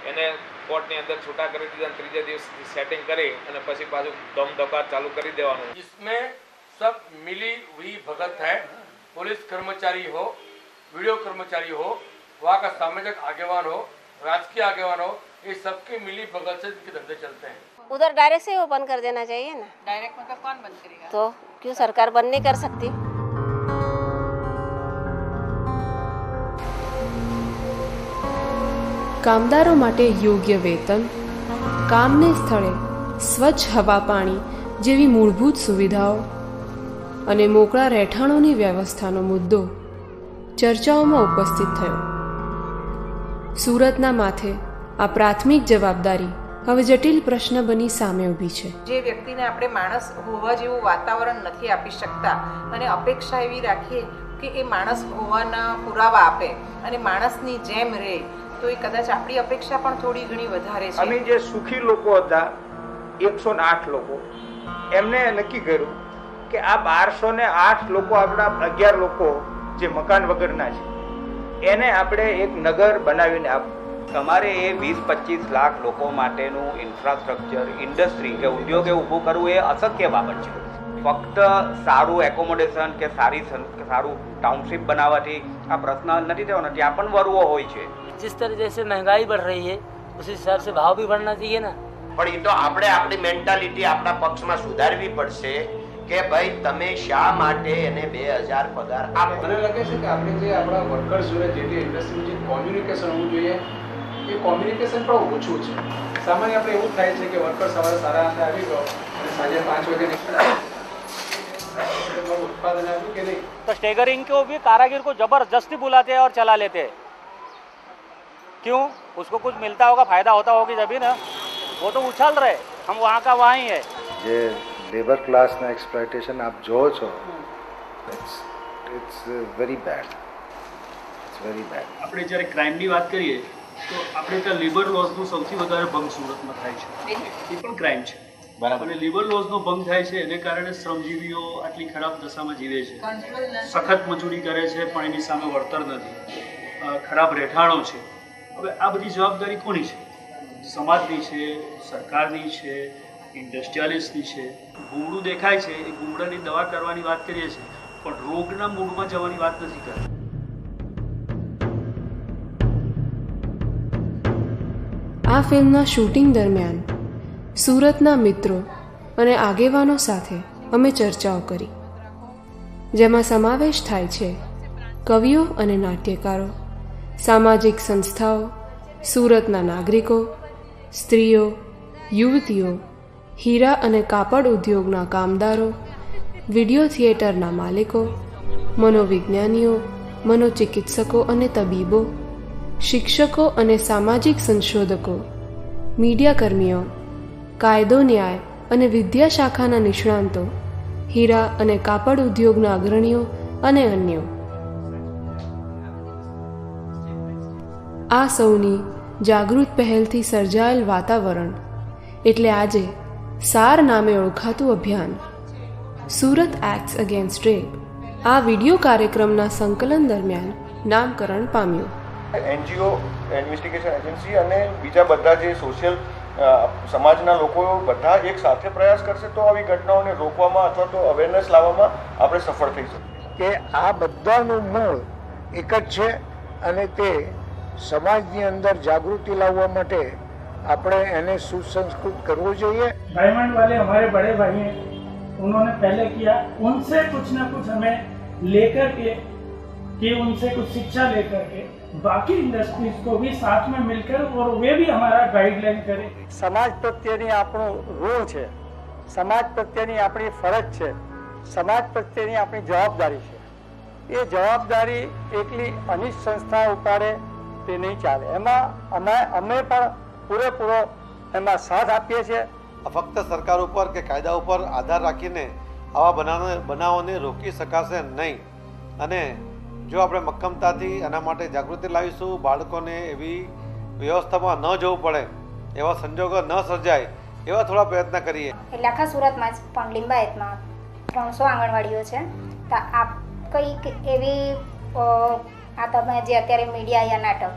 એને કોર્ટની અંદર છૂટા કરી દીધા, ત્રીજે દિવસ સેટિંગ કરી અને પછી પાછું ધમધોકાર ચાલુ કરી દેવાનું. इसमें सब मिली हुई भगत है, पुलिस कर्मचारी हो, वीडियो कर्मचारी हो, वहाँ का सामाजिक आगेवान हो, राजकीय आगेवान हो, ये सबकी मिली भगत से इनके धंधे चलते हैं. उधर डायरेक्ट से वो बंद कर देना चाहिए ना. डायरेक्ट मतलब कौन बंद करेगा? तो क्यों सरकार बंद नहीं कर सकती? કામદારો માટે યોગ્ય વેતન, કામને સ્થળે સ્વચ્છ હવા પાણી જેવી મૂળભૂત સુવિધાઓ અને મોકળા રહેઠાણોની વ્યવસ્થાનો મુદ્દો ચર્ચાઓમાં ઉપસ્થિત થયો. સુરતના માથે આ પ્રાથમિક જવાબદારી હવે જટિલ પ્રશ્ન બની સામે ઊભી છે. જે વ્યક્તિને આપણે માણસ હોવા જેવું વાતાવરણ નથી આપી શકતા અને અપેક્ષા એવી રાખીએ કે એ માણસ હોવાના પુરાવા આપે અને માણસની જેમ રહે, તો એ કદાચ આપણી અપેક્ષા પણ થોડી ઘણી વધારે છે. અમે જે સુખી લોકો હતા 108 લોકો, એમને નક્કી કર્યું કે આ 1208 લોકો, આપણા 11 લોકો જે મકાન વગરના છે એને આપણે એક નગર બનાવીને આપવું. તમારે એ 20-25 લાખ લોકો માટેનું ઇન્ફ્રાસ્ટ્રક્ચર, ઇન્ડસ્ટ્રી કે ઉદ્યોગે ઊભું કરવું એ અશક્ય બાબત છે. ફક્ત સારું એકોમોડેશન કે સારું ટાઉનશીપ બનાવવાથી આ પ્રશ્ન નથી થવાનો, ત્યાં પણ વરવો હોય છે. जिस तरह जैसे महंगाई बढ़ रही है उस हिसाब से भाव भी बढ़ना चाहिए ना. પણ એ તો આપણે આપણી મેન્ટાલિટી આપણા પક્ષમાં સુધારવી પડશે કે ભાઈ તમે શા માટે એને 2000 પગાર આપો. મને લાગે છે કે આપણે જે આપણા વર્કર્સ જોડે જે ઇન્ડસ્ટ્રીનું જે કોમ્યુનિકેશન હોવું જોઈએ એ કોમ્યુનિકેશન પણ ઓછું છે. સામાન્ય આપણે એવું થાય છે કે વર્કર સવારે સારા અંતે આવી ગયો અને સાંજે 5 વાગે નીકળ્યા, उत्पादन आया कि नहीं. तो स्टेगरिंग को भी कारागिर को जबरदस्ती बुलाते हैं और चला लेते हैं. क्यों? उसको कुछ मिलता होगा, फायदा होता होगी तभी ना. वो तो उछल रहे, हम वहाँ का वहाँ ही है. જે લેબર ક્લાસના એક્સપ્લોઇટેશન આપ જો છો, it's very bad. It's very bad. આપણે જ્યારે ક્રાઇમની વાત કરીએ તો આપણે ત્યાં લેબર લોઝનું સૌથી વધારે ભંગ સુરતમાં થાય છે, એ પણ ક્રાઇમ છે. અને લેબર લોઝનો ભંગ થાય છે એને કારણે શ્રમજીવીઓ આટલી ખરાબ દશામાં જીવે છે, સખત મજૂરી કરે છે પણ એની સામે વળતર નથી, ખરાબ રહેઠાણો છે. હવે આ બધી જવાબદારી કોની છે? સમાજની છે, સરકારની છે, ઇન્ડસ્ટ્રીયાલિસ્ટની છે. ગુમડું દેખાય છે એ ગુમડાની દવા કરવાની વાત કરીએ છીએ પણ રોગના મૂળમાં જવાની વાત નથી કરતા. આ ફિલ્મના શૂટિંગ દરમિયાન સુરતના મિત્રો અને આગેવાનો સાથે અમે ચર્ચાઓ કરી, જેમાં સમાવેશ થાય છે કવિઓ અને નાટ્યકારો, સામાજિક સંસ્થાઓ, સુરતના નાગરિકો, સ્ત્રીઓ, યુવતીઓ, હીરા અને કાપડ ઉદ્યોગના કામદારો, વિડીયો થિયેટરના માલિકો, મનોવિજ્ઞાનીઓ, મનોચિકિત્સકો અને તબીબો, શિક્ષકો અને સામાજિક સંશોધકો, મીડિયાકર્મીઓ, કાયદો ન્યાય અને વિદ્યાશાખાના નિષ્ણાંતો, હીરા અને કાપડ ઉદ્યોગના અગ્રણીઓ અને અન્યો. આ સૌની જાગૃત પહેલથી સર્જાયેલ વાતાવરણ એટલે આજે સાર નામે ઓળખાતું અભિયાન સુરત એક્ટ્સ અગેન્સ્ટ રેપ આ વિડીયો કાર્યક્રમના સંકલન દરમિયાન નામકરણ પામ્યું. NGO, ઇન્વેસ્ટિગેશન એજન્સી અને બીજા બધા જે સોશિયલ સમાજના લોકો બધા એક સાથે પ્રયાસ કરશે તો આવી ઘટનાઓને રોકવામાં અથવા તો અવેરનેસ લાવવામાં આપણે સફળ થઈ શકીએ. કે આ બધાનું મૂળ એક જ છે અને તે સમાજની અંદર જાગૃતિ લાવવા માટે આપણે એને सुसंस्कृत करना चाहिए. डायमंड वाले हमारे बड़े भाई हैं, उन्होंने पहले किया, उनसे कुछ ना कुछ हमें लेकर के कि उनसे कुछ शिक्षा लेकर के बाकी इंडस्ट्रीज को भी साथ में मिलकर और वे भी हमारा गाइडलाइन करें. समाज प्रत्येनी આપણું ઋણ છે, સમાજ પ્રત્યેની આપણી ફરજ છે, સમાજ પ્રત્યેની આપણી જવાબદારી છે. એ જવાબદારી એકલી અનિષ્ટ સંસ્થા ઉપાડે તે નહીં ચાલે. એમાં અમે પણ પૂરેપૂરો એમાં સાથ આપીએ છીએ. ફક્ત સરકાર ઉપર કે કાયદા ઉપર આધાર રાખીને આવા બનાવોને રોકી શકાશે નહીં અને જો આપણે મક્કમતાથી એના માટે જાગૃતિ લાવીશું, બાળકોને એવી વ્યવસ્થામાં ન જવું પડે, એવા સંજોગો ન સર્જાય એવા થોડા પ્રયત્ન કરીએ. એટલે આખા સુરતમાં જ પણ લિંબાયતમાં 300 આંગણવાડીઓ છે. તો આપ કંઈક એવી આ તમે જે અત્યારે મીડિયા યા નાટક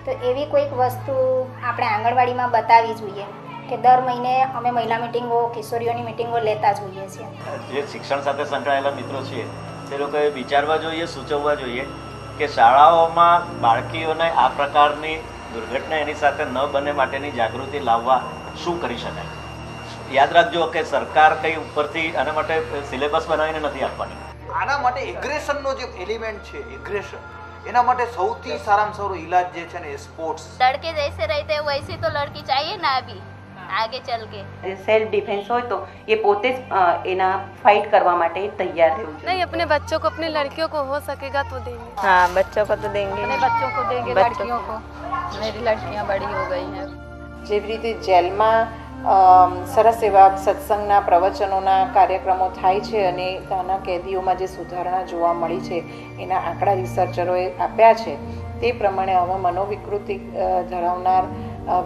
તો એવી કોઈક વસ્તુ આપણે આંગણવાડીમાં બતાવવી જોઈએ કે દર મહિને અમે મહિલા મિટિંગો, કિશોરીઓની મિટિંગો લેતા જોઈએ છીએ. જે શિક્ષણ સાથે સંકળાયેલા મિત્રો છે તે લોકોએ વિચારવા જોઈએ, સૂચવવા જોઈએ કે શાળાઓમાં બાળકીઓને આ પ્રકારની દુર્ઘટના એની સાથે ન બને માટેની જાગૃતિ લાવવા શું કરી શકાય. યાદ રાખજો કે સરકાર કંઈ ઉપરથી આના માટે સિલેબસ બનાવીને નથી આપવાની. આના માટે એગ્રેશનનો જે એલિમેન્ટ છે, એગ્રેશન, એના માટે સૌથી સારામાં સારો ઈલાજ જે છે ને એ સ્પોર્ટ્સ. लड़के जैसे रहते हैं वैसे तो लड़की चाहिए ना अभी आगे चल के. सेल्फ डिफेंस हो तो ये पोते एना फाइट करवा माटे तैयार रहવું જોઈએ. नहीं, अपने बच्चों को, अपने लड़कियों को हो सकेगा तो देंगे. हाँ, बच्चों को तो देंगे. अपने बच्चों को देंगे, लड़कियों को. मेरी लड़कियां बड़ी हो गई हैं. જેવી રીતે જેલમાં સરસ એવા સત્સંગના પ્રવચનોના કાર્યક્રમો થાય છે અને ત્યાંના કેદીઓમાં જે સુધારણા જોવા મળી છે એના આંકડા રિસર્ચરોએ આપ્યા છે. તે પ્રમાણે હવે મનોવિકૃતિ ધરાવનાર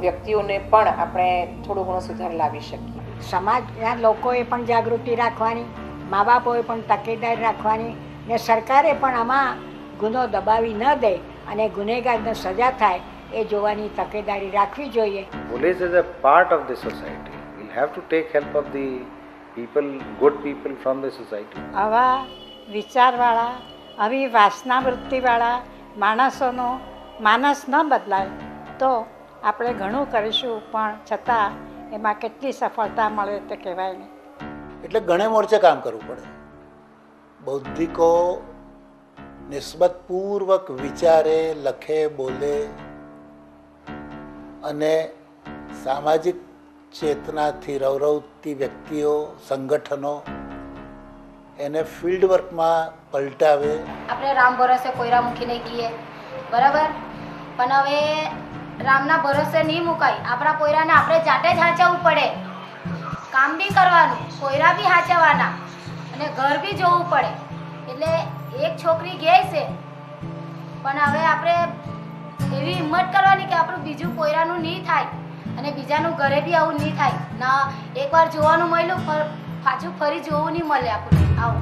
વ્યક્તિઓને પણ આપણે થોડો ઘણો સુધાર લાવી શકીએ. સમાજના લોકોએ પણ જાગૃતિ રાખવાની, મા બાપોએ પણ તકેદારી રાખવાની ને સરકારે પણ આમાં ગુનો દબાવી ન દે અને ગુનેગારને સજા થાય એ જોવાની તકેદારી રાખવી જોઈએ. Police is a part of the society. We'll have to take help of the people, good people from the society. આવા વિચારવાળા, આવી વાસના વૃત્તિવાળા માણસોનો માનસ ન બદલાય તો આપણે ઘણું કરીશું પણ છતાં એમાં કેટલી સફળતા મળે તે કહેવાય નહીં. એટલે ઘણે મોરચે કામ કરવું પડે. બૌદ્ધિકો નિસ્બતપૂર્વક વિચારે, લખે, બોલે અને સામાજિક ચેતનાથી રવરવતી વ્યક્તિઓ, સંગઠનો એને ફિલ્ડ વર્કમાં પલટાવે. આપણે રામ ભરોસે કોયરા મૂકીને ગઈએ બરાબર, પણ હવે રામના ભરોસે નહીં મુકાય. આપણા કોયરાને આપણે જાતે જ હાચવવું પડે. કામ બી કરવાનું, કોયરા બી હાચવવાના અને ઘર બી જોવું પડે. એટલે એક છોકરી ગઈ છે પણ હવે આપણે એવી હિંમત કરવાની કે આપણું બીજું કોયરાનું નહીં થાય અને અને બીજાનું ઘરે બી આવું નહીં થાય ના. એકવાર જોવાનું મળ્યું પાછું ફરી જોવું નહીં મળે આપણને. આવો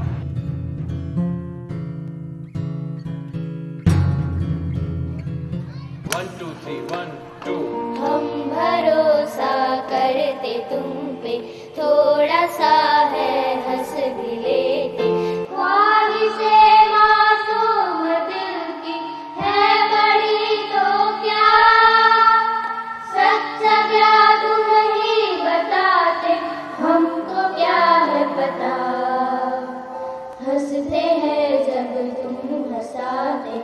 हम भरोसा करते तुम पे थोड़ा सा है हंस भी लेते ख्वाहिशे मासूम दिल की है बड़ी तो क्या सच्चा क्या तुम ही बताते हमको क्या है पता हंसते हैं जब तुम हंसाते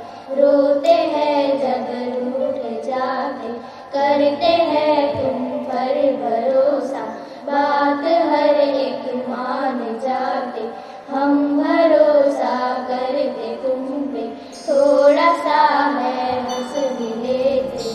रोते हैं जब रूठ जाते करते हैं तुम पर भरोसा बात हर एक मान जाते हम भरोसा करते तुम पे थोड़ा सा है हंस भी लेते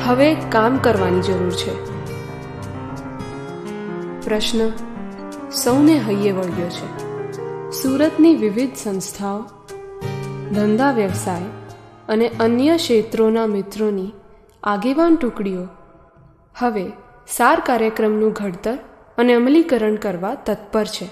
હવે કામ કરવાની જરૂર છે. પ્રશ્ન સૌને હૈયે વળગ્યો છે. સુરતની વિવિધ સંસ્થાઓ, ધંધા વ્યવસાય અને અન્ય ક્ષેત્રોના મિત્રોની આગેવાન ટુકડીઓ હવે સાર કાર્યક્રમનું ઘડતર અને અમલીકરણ કરવા તત્પર છે.